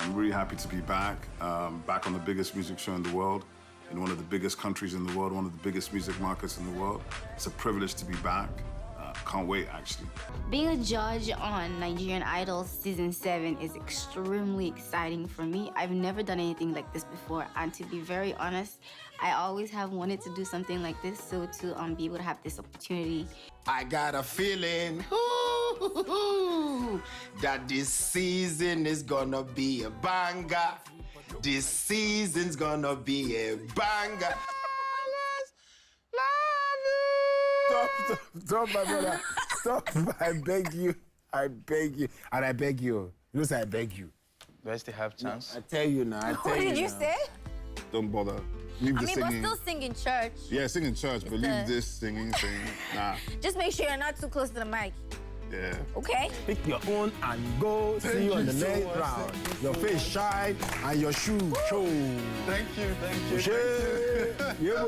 I'm really happy to be back, back on the biggest music show in the world, in one of the biggest countries in the world, one of the biggest music markets in the world. It's a privilege to be back. Can't wait, actually. Being a judge on Nigerian Idol Season 7 is extremely exciting for me. I've never done anything like this before, and to be very honest, I always have wanted to do something like this, so to be able to have this opportunity. I got a feeling that this season is gonna be a banger. This season's gonna be a banger. Stop, my brother. Stop. I beg you. I beg you. And I beg you. You say I beg you. Do I still have chance? I tell you now. What did you say? Don't bother. Leave the singing. But still sing in church. Yeah, sing in church, but leave this singing thing. Nah. Just make sure you're not too close to the mic. Yeah. Okay? Pick your own and go. See you on the next round. Your face shine and your shoe show. Thank you. Yeah.